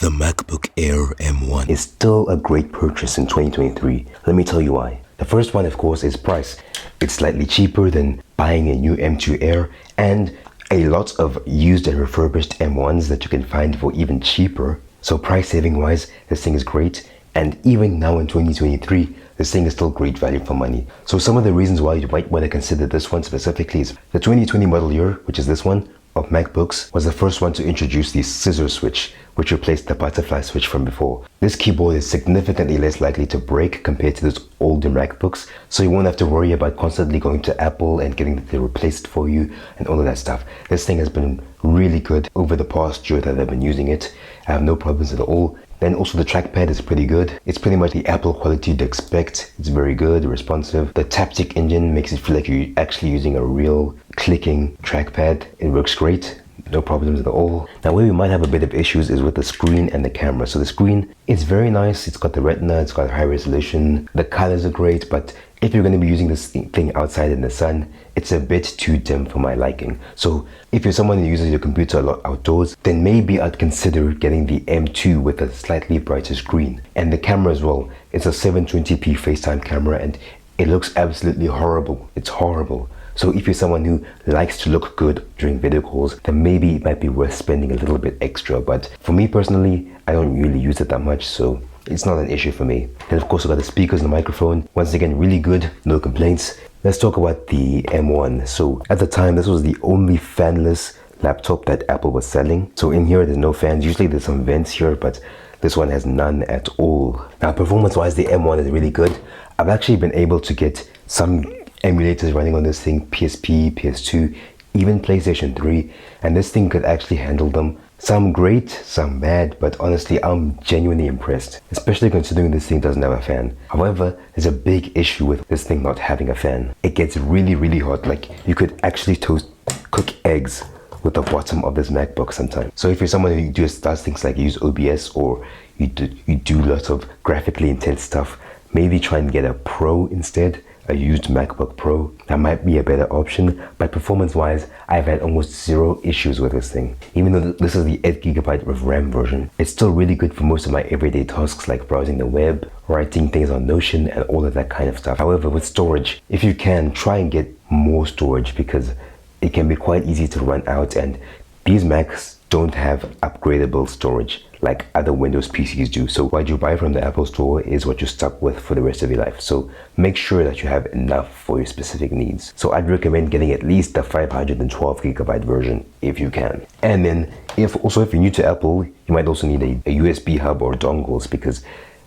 The MacBook Air M1 is still a great purchase in 2023. Let me tell you why. The first one, of course, is price. It's slightly cheaper than buying a new M2 Air, and a lot of used and refurbished M1s that you can find for even cheaper. So price saving wise, this thing is great. And even now in 2023, this thing is still great value for money. So some of the reasons why you might want to consider this one specifically is the 2020 model year, which is this one, of MacBooks, was the first one to introduce the scissor switch, which replaced the butterfly switch from before. This keyboard is significantly less likely to break compared to those older MacBooks, so you won't have to worry about constantly going to Apple and getting it replaced for you and all of that stuff. This thing has been really good over the past year that I've been using it. I have no problems at all. Then also the trackpad is pretty good. It's pretty much the Apple quality you'd expect. It's very good, responsive. The Taptic engine makes it feel like you're actually using a real clicking trackpad. It works great. No problems at all. Now where we might have a bit of issues is with the screen and the camera. So the screen, it's very nice. It's got the retina, it's got high resolution. The colors are great, but if you're going to be using this thing outside in the sun, it's a bit too dim for my liking. So if you're someone who uses your computer a lot outdoors, then maybe I'd consider getting the M2 with a slightly brighter screen. And the camera as well. It's a 720p FaceTime camera and it looks absolutely horrible. It's horrible. So if you're someone who likes to look good during video calls, then maybe it might be worth spending a little bit extra. But for me personally, I don't really use it that much, so it's not an issue for me. And of course, I've got the speakers and the microphone. Once again, really good, no complaints. Let's talk about the M1. So at the time, this was the only fanless laptop that Apple was selling. So in here, there's no fans. Usually there's some vents here, but this one has none at all. Now, performance-wise, the M1 is really good. I've actually been able to get some emulators running on this thing, PSP, PS2, even PlayStation 3, and this thing could actually handle them. Some great, some bad, but honestly, I'm genuinely impressed, especially considering this thing doesn't have a fan. However, there's a big issue with this thing not having a fan. It gets really, really hot. Like, you could actually cook eggs with the bottom of this MacBook sometimes. So if you're someone who just does things like use OBS or you do lots of graphically intense stuff, maybe try and get a Pro instead. A used MacBook Pro. That might be a better option, but performance-wise, I've had almost zero issues with this thing. Even though this is the 8GB of RAM version, it's still really good for most of my everyday tasks like browsing the web, writing things on Notion, and all of that kind of stuff. However, with storage, if you can, try and get more storage because it can be quite easy to run out, and these Macs don't have upgradable storage like other Windows PCs do. So what you buy from the Apple Store is what you're stuck with for the rest of your life. So make sure that you have enough for your specific needs. So I'd recommend getting at least the 512GB version if you can. And then if you're new to Apple, you might also need a USB hub or dongles because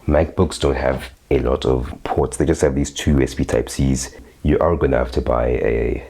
MacBooks don't have a lot of ports. They just have these two USB Type-Cs. You are going to have to buy a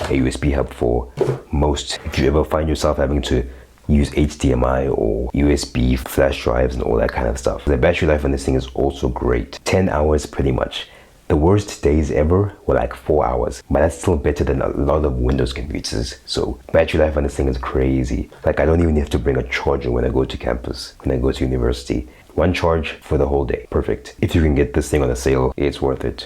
USB hub for most. If you ever find yourself having to use HDMI or USB flash drives and all that kind of stuff. The battery life on this thing is also great. 10 hours pretty much. The worst days ever were like 4 hours, but that's still better than a lot of Windows computers. So battery life on this thing is crazy. Like, I don't even have to bring a charger when I go to campus, when I go to university. One charge for the whole day. Perfect. If you can get this thing on a sale, it's worth it.